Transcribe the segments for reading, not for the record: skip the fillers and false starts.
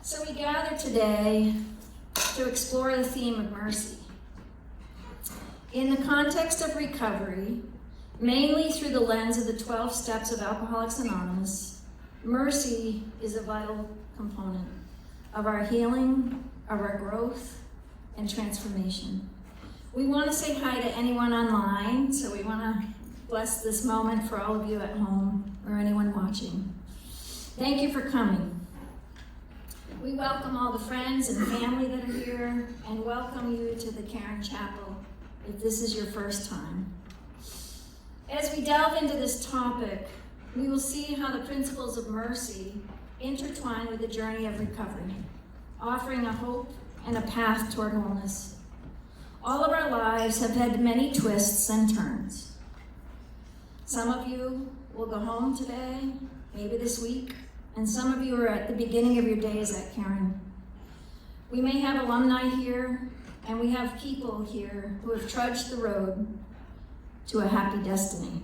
So we gather today to explore the theme of mercy. In the context of recovery, mainly through the lens of the 12 steps of Alcoholics Anonymous, mercy is a vital component of our healing, of our growth, and transformation. We want to say hi to anyone online, so we want to bless this moment for all of you at home or anyone watching. Thank you for coming. We welcome all the friends and family that are here and welcome you to the Caron Chapel if this is your first time. As we delve into this topic, we will see how the principles of mercy intertwine with the journey of recovery, offering a hope and a path toward wholeness. All of our lives have had many twists and turns. Some of you will go home today, maybe this week, and some of you are at the beginning of your days at Caron. We may have alumni here, and we have people here who have trudged the road to a happy destiny.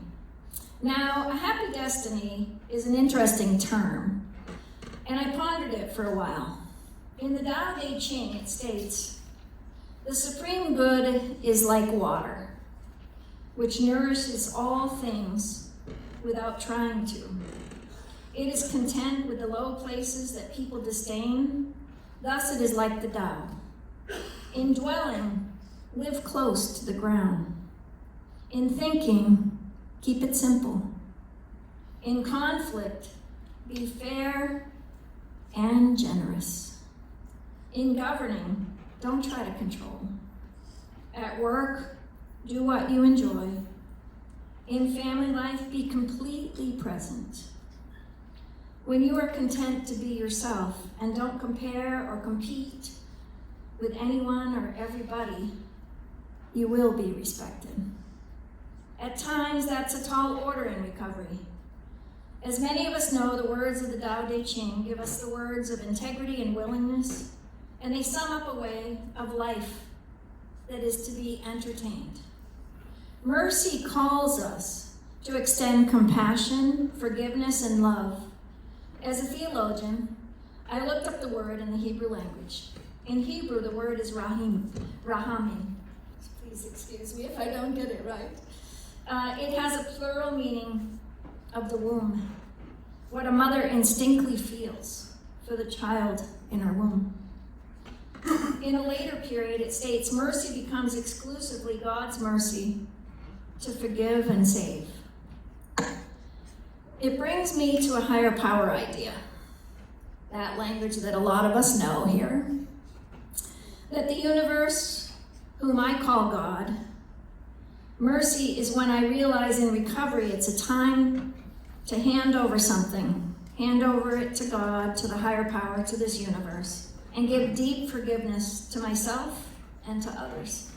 Now, a happy destiny is an interesting term, and I pondered it for a while. In the Tao Te Ching, it states, "The supreme good is like water, which nourishes all things without trying to. It is content with the low places that people disdain. Thus it is like the Tao. In dwelling, live close to the ground. In thinking, keep it simple. In conflict, be fair and generous. In governing, don't try to control. At work, do what you enjoy. In family life, be completely present. When you are content to be yourself and don't compare or compete with anyone or everybody, you will be respected." At times, that's a tall order in recovery. As many of us know, the words of the Tao Te Ching give us the words of integrity and willingness, and they sum up a way of life that is to be entertained. Mercy calls us to extend compassion, forgiveness, and love. As a theologian, I looked up the word in the Hebrew language. In Hebrew, the word is rahamim. Please excuse me if I don't get it right. It has a plural meaning of the womb, what a mother instinctively feels for the child in her womb. In a later period, it states, mercy becomes exclusively God's mercy to forgive and save. It brings me to a higher power idea, that language that a lot of us know here, that the universe, whom I call God, mercy is when I realize in recovery it's a time to hand over something, hand over it to God, to the higher power, to this universe, and give deep forgiveness to myself and to others.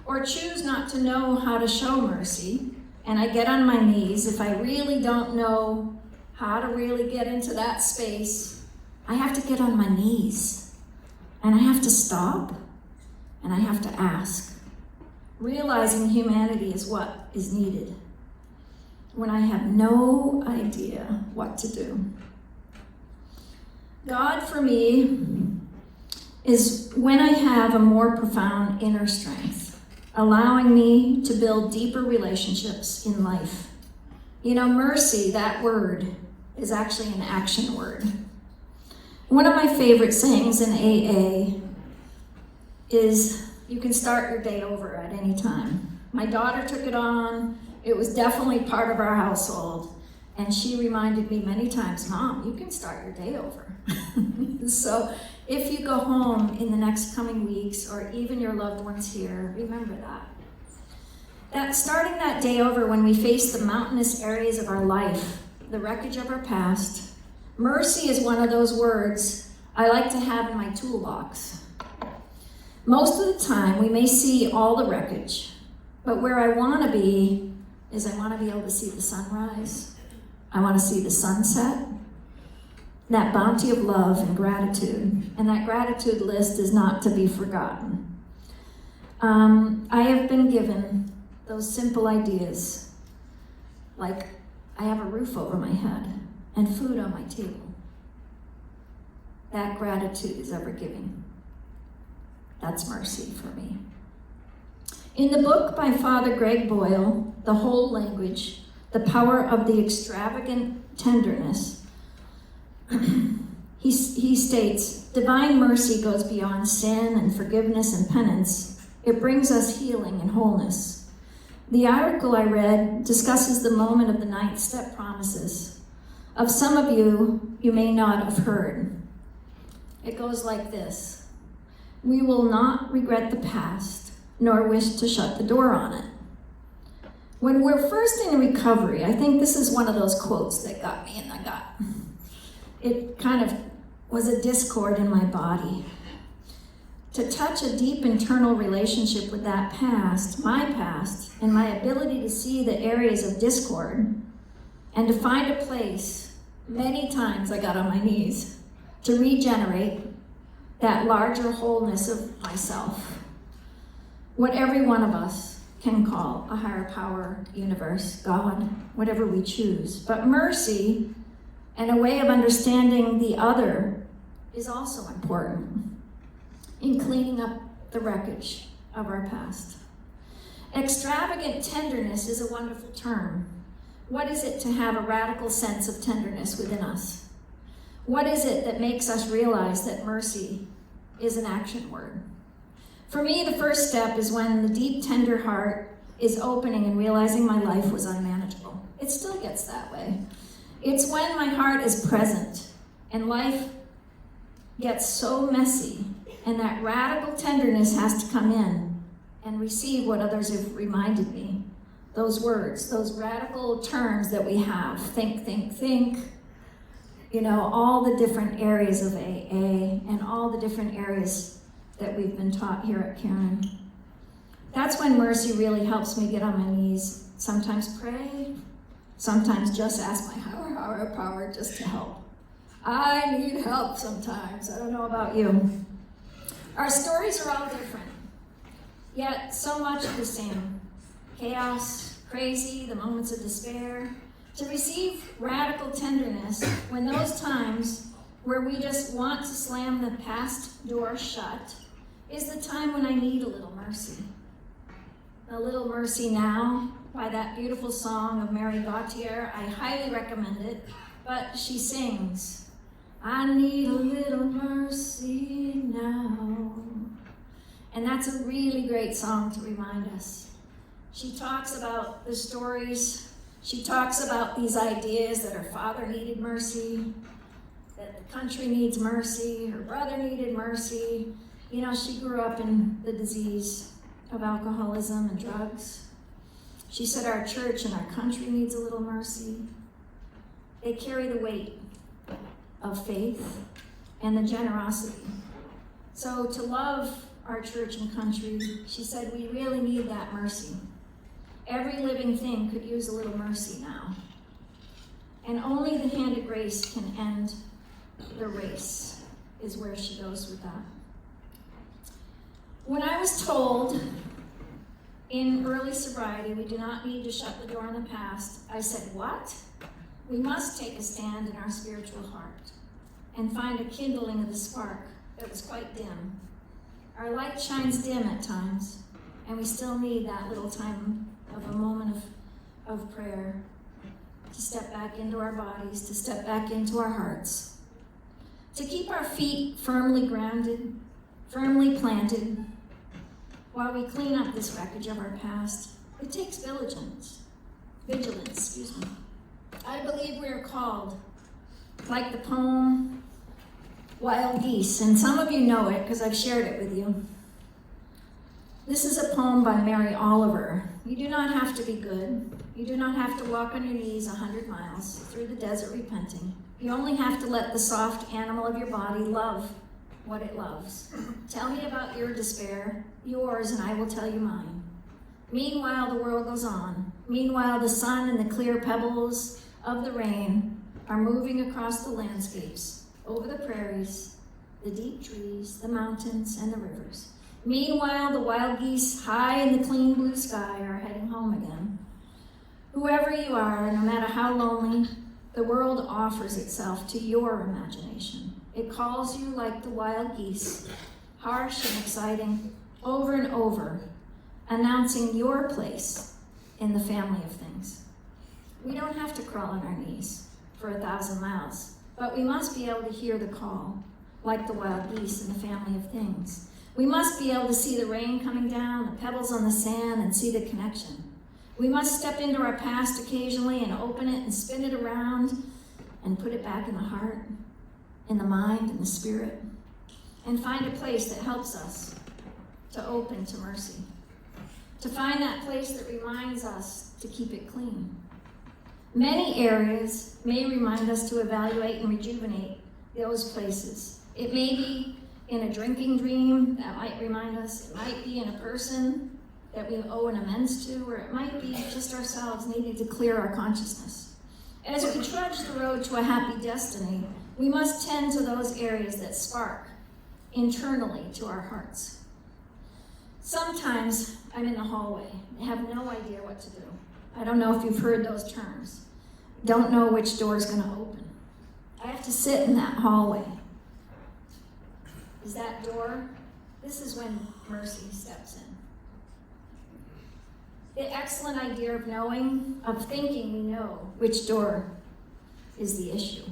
Or choose not to know how to show mercy, and I get on my knees. If I really don't know how to really get into that space, I have to get on my knees, and I have to stop, and I have to ask, realizing humanity is what is needed when I have no idea what to do. God, for me, is when I have a more profound inner strength, allowing me to build deeper relationships in life. You know, mercy, that word, is actually an action word. One of my favorite sayings in AA is, you can start your day over at any time. My daughter took it on. It was definitely part of our household. And she reminded me many times, Mom, you can start your day over. So if you go home in the next coming weeks, or even your loved ones here, remember that. That starting that day over when we face the mountainous areas of our life, the wreckage of our past, mercy is one of those words I like to have in my toolbox. Most of the time, we may see all the wreckage, but where I want to be is I want to be able to see the sunrise. I want to see the sunset, that bounty of love and gratitude. And that gratitude list is not to be forgotten. I have been given those simple ideas, like I have a roof over my head and food on my table. that gratitude is ever giving. That's mercy for me. In the book by Father Greg Boyle, The Whole Language, The Power of the Extravagant Tenderness, he states, divine mercy goes beyond sin and forgiveness and penance. It brings us healing and wholeness. The article I read discusses the moment of the 9th step promises. Of some of you, you may not have heard. It goes like this. We will not regret the past, nor wish to shut the door on it. When we're first in recovery, I think this is one of those quotes that got me in the gut. It kind of was a discord in my body. To touch a deep internal relationship with that past, my past, and my ability to see the areas of discord, and to find a place, many times I got on my knees, to regenerate that larger wholeness of myself. What every one of us can call a higher power, universe, God, whatever we choose. But mercy and a way of understanding the other is also important in cleaning up the wreckage of our past. Extravagant tenderness is a wonderful term. What is it to have a radical sense of tenderness within us? What is it that makes us realize that mercy is an action word? For me, the first step is when the deep, tender heart is opening and realizing my life was unmanageable. It still gets that way. It's when my heart is present and life gets so messy and that radical tenderness has to come in and receive what others have reminded me. Those words, those radical terms that we have, think, think, think, you know, all the different areas of AA and all the different areas that we've been taught here at Caron. That's when mercy really helps me get on my knees. Sometimes pray, sometimes just ask my higher power just to help. I need help sometimes. I don't know about you. Our stories are all different, yet so much the same. Chaos, crazy, the moments of despair. To receive radical tenderness when those times where we just want to slam the past door shut is the time when I need a little mercy. A Little Mercy Now by that beautiful song of Mary Gauthier. I highly recommend it, but she sings, I need a little mercy now. And that's a really great song to remind us. She talks about the stories. She talks about these ideas that her father needed mercy, that the country needs mercy, her brother needed mercy. You know, she grew up in the disease of alcoholism and drugs. She said our church and our country needs a little mercy. They carry the weight of faith and the generosity. So to love our church and country, she said we really need that mercy. Every living thing could use a little mercy now. And only the hand of grace can end the race, is where she goes with that. When I was told in early sobriety we do not need to shut the door on the past, I said, what? We must take a stand in our spiritual heart and find a kindling of the spark that was quite dim. Our light shines dim at times, and we still need that little time of a moment of prayer to step back into our bodies, to step back into our hearts, to keep our feet firmly grounded, firmly planted, while we clean up this wreckage of our past. It takes vigilance, I believe we are called, like the poem Wild Geese, and some of you know it because I've shared it with you. This is a poem by Mary Oliver. You do not have to be good. You do not have to walk on your knees 100 miles through the desert repenting. You only have to let the soft animal of your body love what it loves. Tell me about your despair, yours, and I will tell you mine. Meanwhile, the world goes on. Meanwhile, the sun and the clear pebbles of the rain are moving across the landscapes, over the prairies, the deep trees, the mountains, and the rivers. Meanwhile, the wild geese high in the clean blue sky are heading home again. Whoever you are, no matter how lonely, the world offers itself to your imagination. It calls you like the wild geese, harsh and exciting, over and over, announcing your place in the family of things. We don't have to crawl on our knees for 1,000 miles, but we must be able to hear the call, like the wild geese in the family of things. We must be able to see the rain coming down, the pebbles on the sand, and see the connection. We must step into our past occasionally and open it and spin it around and put it back in the heart, in the mind, in the spirit, and find a place that helps us to open to mercy, to find that place that reminds us to keep it clean. Many areas may remind us to evaluate and rejuvenate those places. It may be in a drinking dream that might remind us. It might be in a person that we owe an amends to, or it might be just ourselves needing to clear our consciousness. As we trudge the road to a happy destiny, we must tend to those areas that spark internally to our hearts. Sometimes I'm in the hallway and have no idea what to do. I don't know if you've heard those terms. Don't know which door is going to open. I have to sit in that hallway. Is that door? This is when mercy steps in. The excellent idea of knowing, of thinking we know which door is the issue.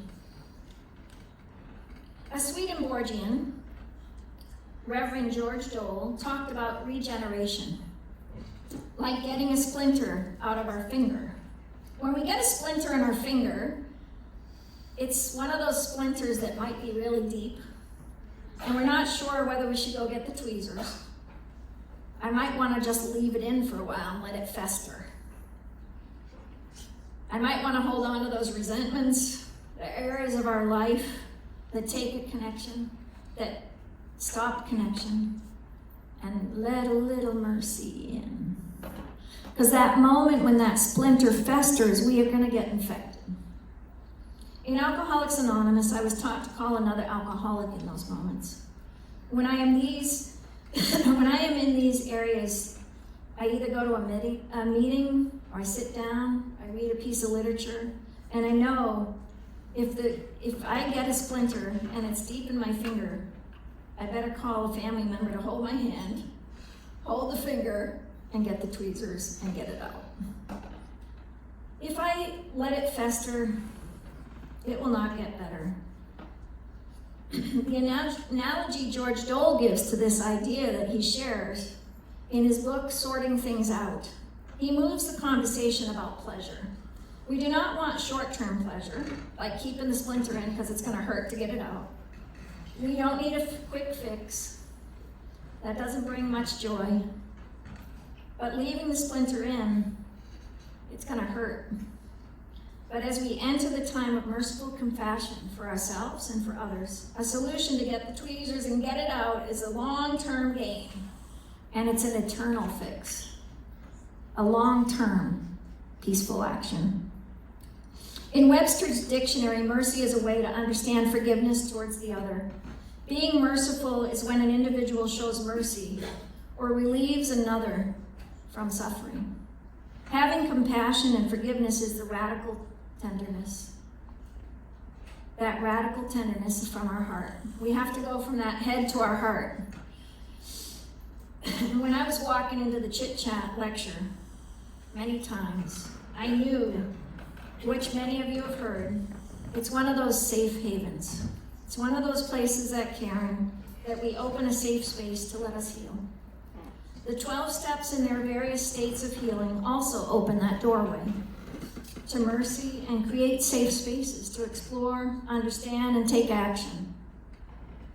A Swedenborgian, Reverend George Dole, talked about regeneration, like getting a splinter out of our finger. When we get a splinter in our finger, it's one of those splinters that might be really deep, and we're not sure whether we should go get the tweezers. I might want to just leave it in for a while and let it fester. I might want to hold on to those resentments, the areas of our life that take a connection, that stop connection, and let a little mercy in. Because that moment when that splinter festers, we are going to get infected. In Alcoholics Anonymous, I was taught to call another alcoholic in those moments. When I am in these areas, I either go to a meeting, or I sit down, I read a piece of literature, and I know if I get a splinter and it's deep in my finger, I better call a family member to hold my hand, hold the finger, and get the tweezers and get it out. If I let it fester, it will not get better. The analogy George Dole gives to this idea that he shares in his book, Sorting Things Out, he moves the conversation about pleasure. We do not want short-term pleasure, like keeping the splinter in because it's going to hurt to get it out. We don't need a quick fix. That doesn't bring much joy. But leaving the splinter in, it's going to hurt. But as we enter the time of merciful compassion for ourselves and for others, a solution to get the tweezers and get it out is a long-term gain, and it's an eternal fix, a long-term peaceful action. In Webster's dictionary, mercy is a way to understand forgiveness towards the other. Being merciful is when an individual shows mercy or relieves another from suffering. Having compassion and forgiveness is the radical tenderness. That radical tenderness is from our heart. We have to go from that head to our heart. When I was walking into the Chit Chat lecture, many times, I knew, which many of you have heard, it's one of those safe havens. It's one of those places at Caron that we open a safe space to let us heal. The 12 steps in their various states of healing also open that doorway to mercy and create safe spaces to explore, understand, and take action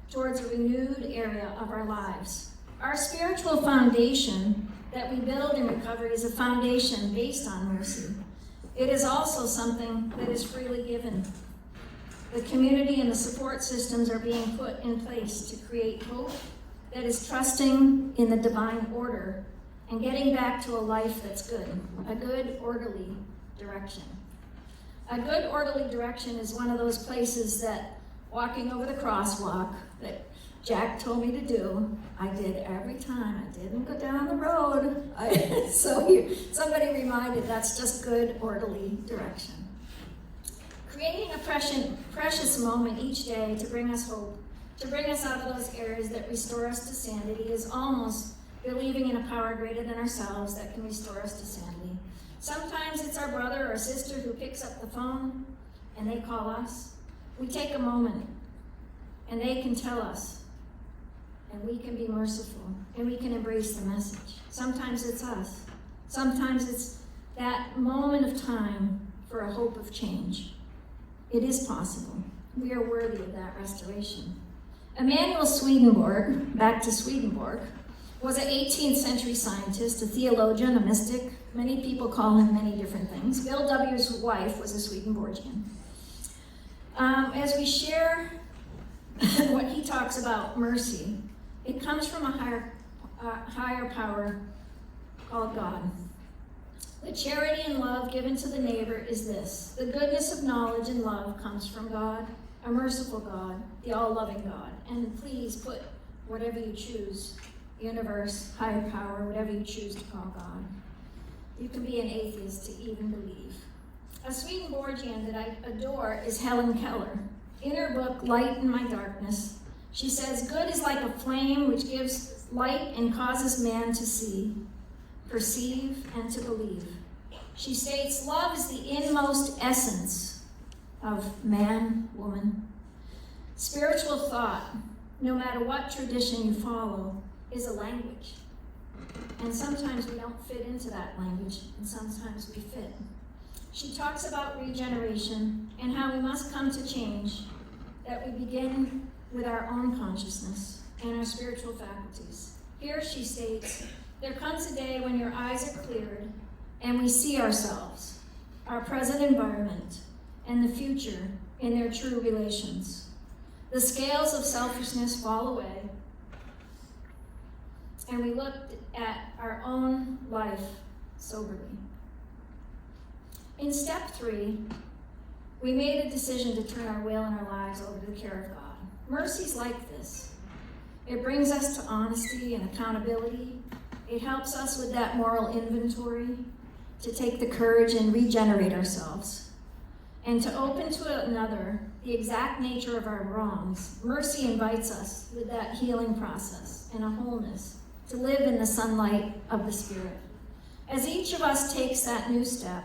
towards a renewed area of our lives. Our spiritual foundation that we build in recovery is a foundation based on mercy. It is also something that is freely given. The community and the support systems are being put in place to create hope that is trusting in the divine order and getting back to a life that's good, a good, orderly direction. A good, orderly direction is one of those places that walking over the crosswalk that Jack told me to do, I did every time. I didn't go down the road. Somebody reminded that's just good, orderly direction. creating a precious moment each day to bring us hope, to bring us out of those areas that restore us to sanity is almost believing in a power greater than ourselves that can restore us to sanity. Sometimes it's our brother or sister who picks up the phone and they call us. We take a moment and they can tell us, and we can be merciful and we can embrace the message. Sometimes it's us. Sometimes it's that moment of time for a hope of change. It is possible. We are worthy of that restoration. Emanuel Swedenborg, back to Swedenborg, was an 18th century scientist, a theologian, a mystic. Many people call him many different things. Bill W.'s wife was a Swedenborgian. As we share what he talks about mercy, it comes from a higher power called God. The charity and love given to the neighbor is this: the goodness of knowledge and love comes from God, a merciful God, the all-loving God. And please put whatever you choose, universe, higher power, whatever you choose to call God. You can be an atheist to even believe. A Swedenborgian that I adore is Helen Keller. In her book, Light in My Darkness, she says, good is like a flame which gives light and causes man to see, perceive, and to believe. She states, love is the inmost essence of man, woman. Spiritual thought, no matter what tradition you follow, is a language. And sometimes we don't fit into that language, and sometimes we fit. She talks about regeneration and how we must come to change, that we begin with our own consciousness and our spiritual faculties. Here she states, there comes a day when your eyes are cleared and we see ourselves, our present environment, and the future in their true relations. The scales of selfishness fall away, and we look at our own life soberly. In step 3, we made a decision to turn our will and our lives over to the care of God. Mercy's like this. It brings us to honesty and accountability. It helps us with that moral inventory, to take the courage and regenerate ourselves, and to open to another the exact nature of our wrongs. Mercy invites us with that healing process and a wholeness to live in the sunlight of the Spirit. As each of us takes that new step,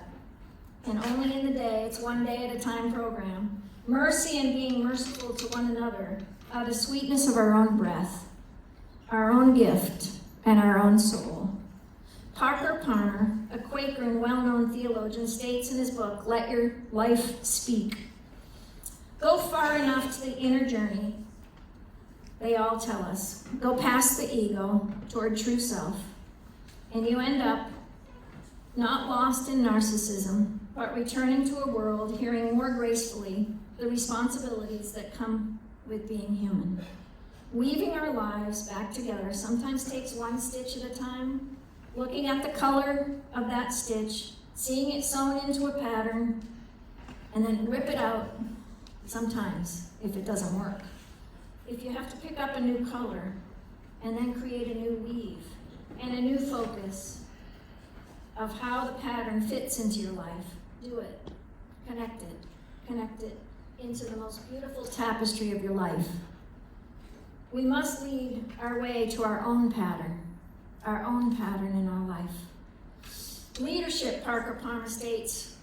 and only in the day, it's one day at a time program, mercy and being merciful to one another are the sweetness of our own breath, our own gift, and our own soul. Parker Palmer, a Quaker and well-known theologian, states in his book, Let Your Life Speak, go far enough to the inner journey, they all tell us. Go past the ego toward true self, and you end up not lost in narcissism, but returning to a world hearing more gracefully the responsibilities that come with being human. Weaving our lives back together sometimes takes one stitch at a time, looking at the color of that stitch, seeing it sewn into a pattern, and then rip it out sometimes if it doesn't work. If you have to pick up a new color and then create a new weave and a new focus of how the pattern fits into your life, do it. Connect it into the most beautiful tapestry of your life. We must lead our way to our own pattern in our life. Leadership, Parker Palmer states,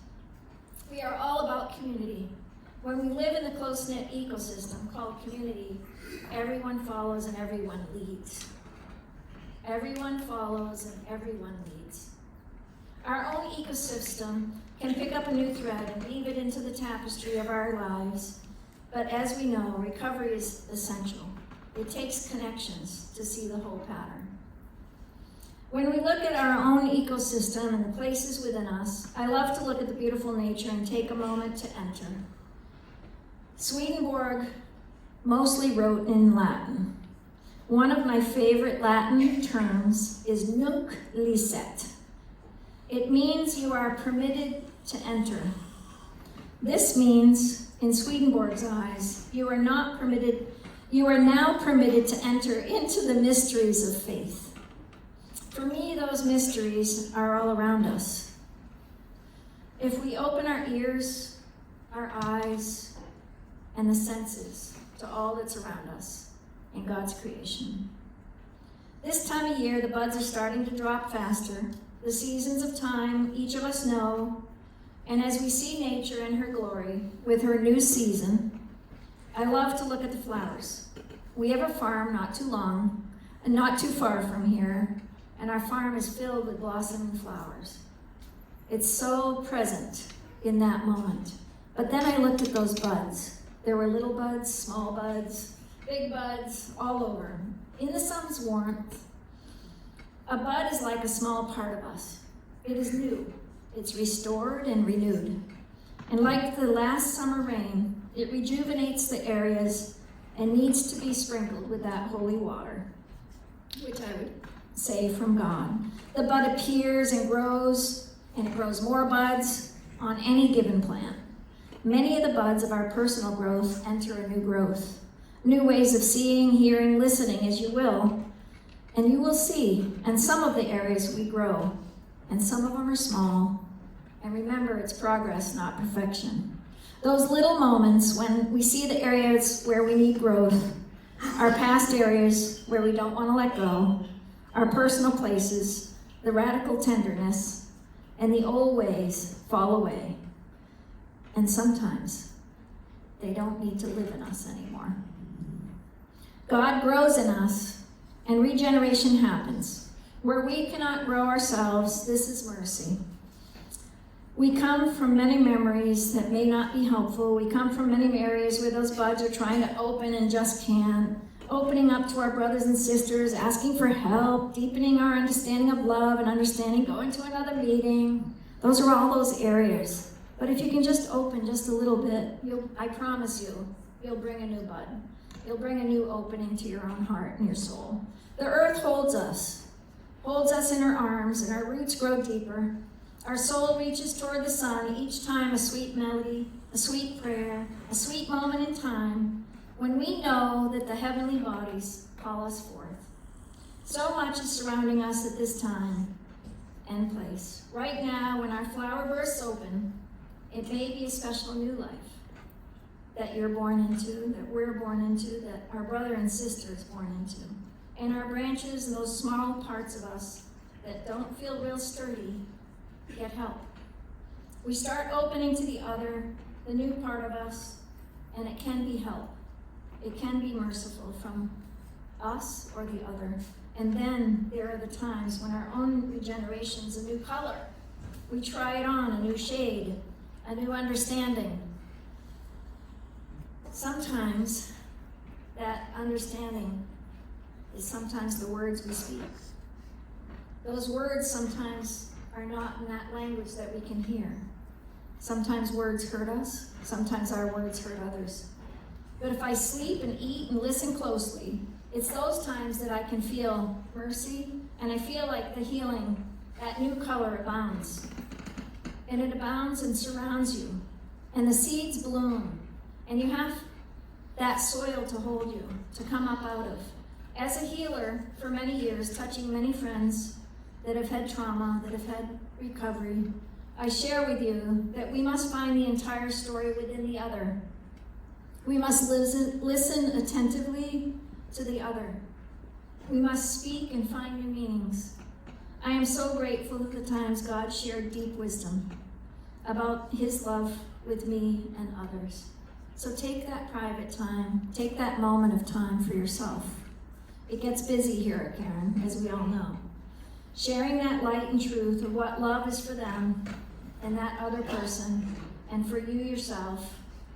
we are all about community. When we live in the close-knit ecosystem called community, everyone follows and everyone leads. Everyone follows and everyone leads. Our own ecosystem can pick up a new thread and weave it into the tapestry of our lives, but as we know, recovery is essential. It takes connections to see the whole pattern. When we look at our own ecosystem and the places within us, I love to look at the beautiful nature and take a moment to enter. Swedenborg mostly wrote in Latin. One of my favorite Latin terms is nunc licet. It means you are permitted to enter. This means, in Swedenborg's eyes, you are now permitted to enter into the mysteries of faith. For me, those mysteries are all around us. If we open our ears, our eyes, and the senses to all that's around us in God's creation. This time of year, the buds are starting to drop faster. The seasons of time each of us know, and as we see nature in her glory with her new season, I love to look at the flowers. We have a farm not too long and not too far from here, and our farm is filled with blossoming flowers. It's so present in that moment. But then I looked at those buds. There were little buds, small buds, big buds, all over. In the sun's warmth, a bud is like a small part of us. It is new. It's restored and renewed. And like the last summer rain, it rejuvenates the areas and needs to be sprinkled with that holy water, which I would say from God. The bud appears and it grows more buds on any given plant. Many of the buds of our personal growth enter a new growth, new ways of seeing, hearing, listening, as you will, and you will see. And some of the areas we grow, and some of them are small. And remember, it's progress, not perfection. Those little moments when we see the areas where we need growth, our past areas where we don't want to let go, our personal places, the radical tenderness, and the old ways fall away. And sometimes they don't need to live in us anymore. God grows in us, and regeneration happens. Where we cannot grow ourselves, this is mercy. We come from many memories that may not be helpful. We come from many areas where those buds are trying to open and just can't. Opening up to our brothers and sisters, asking for help, deepening our understanding of love and understanding, going to another meeting. Those are all those areas. But if you can just open just a little bit, I promise you'll bring a new bud. You'll bring a new opening to your own heart and your soul. The earth holds us in her arms, and our roots grow deeper. Our soul reaches toward the sun, each time a sweet melody, a sweet prayer, a sweet moment in time, when we know that the heavenly bodies call us forth. So much is surrounding us at this time and place. Right now, when our flower bursts open, it may be a special new life that you're born into, that we're born into, that our brother and sister is born into. And our branches and those small parts of us that don't feel real sturdy get help. We start opening to the other, the new part of us, and it can be help. It can be merciful from us or the other. And then there are the times when our own regeneration's a new color. We try it on, a new shade, a new understanding. Sometimes that understanding is sometimes the words we speak. Those words sometimes are not in that language that we can hear. Sometimes words hurt us, sometimes our words hurt others. But if I sleep and eat and listen closely, it's those times that I can feel mercy, and I feel like the healing, that new color abounds. And it abounds and surrounds you. And the seeds bloom. And you have that soil to hold you, to come up out of. As a healer for many years, touching many friends that have had trauma, that have had recovery, I share with you that we must find the entire story within the other. We must listen attentively to the other. We must speak and find new meanings. I am so grateful for the times God shared deep wisdom about his love with me and others. So take that private time, take that moment of time for yourself. It gets busy here at Caron, as we all know. Sharing that light and truth of what love is for them and that other person, and for you yourself.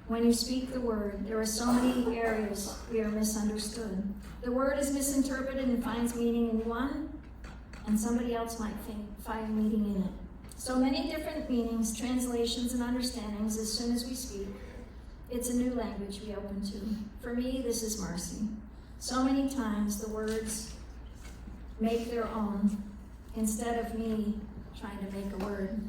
When you speak the word, there are so many areas we are misunderstood. The word is misinterpreted and finds meaning in one, and somebody else might find meaning in it. So many different meanings, translations, and understandings as soon as we speak. It's a new language we open to. For me, this is mercy. So many times the words make their own instead of me trying to make a word.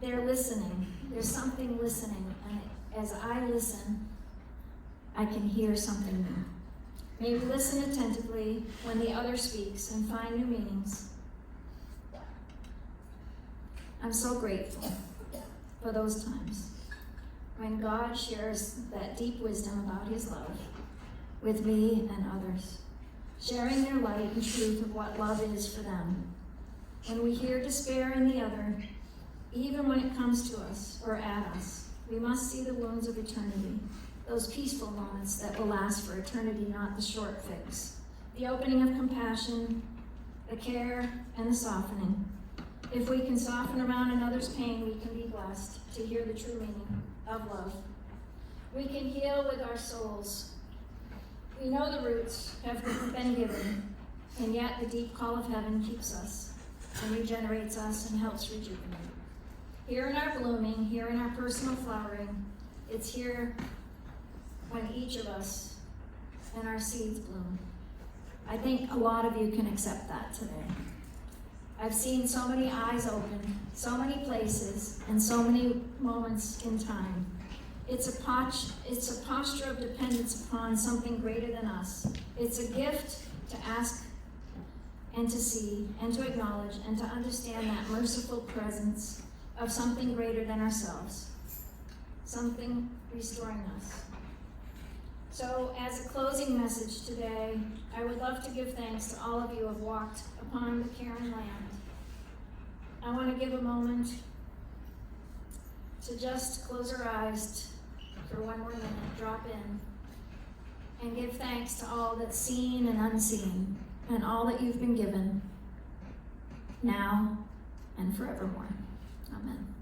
They're listening. There's something listening, and as I listen, I can hear something new. May we listen attentively when the other speaks and find new meanings. I'm so grateful for those times when God shares that deep wisdom about his love with me and others, sharing their light and truth of what love is for them. When we hear despair in the other, even when it comes to us or at us, we must see the wounds of eternity, those peaceful moments that will last for eternity, not the short fix. The opening of compassion, the care, and the softening. If we can soften around another's pain, we can be blessed to hear the true meaning of love. We can heal with our souls. We know the roots have been given, and yet the deep call of heaven keeps us and regenerates us and helps rejuvenate. Here in our blooming, here in our personal flowering, it's here when each of us and our seeds bloom. I think a lot of you can accept that today. I've seen so many eyes open, so many places, and so many moments in time. It's a posture of dependence upon something greater than us. It's a gift to ask and to see and to acknowledge and to understand that merciful presence of something greater than ourselves, something restoring us. So as a closing message today, I would love to give thanks to all of you who have walked upon the Caron land. I want to give a moment to just close our eyes for one more minute, drop in, and give thanks to all that's seen and unseen, and all that you've been given, now and forevermore. Amen.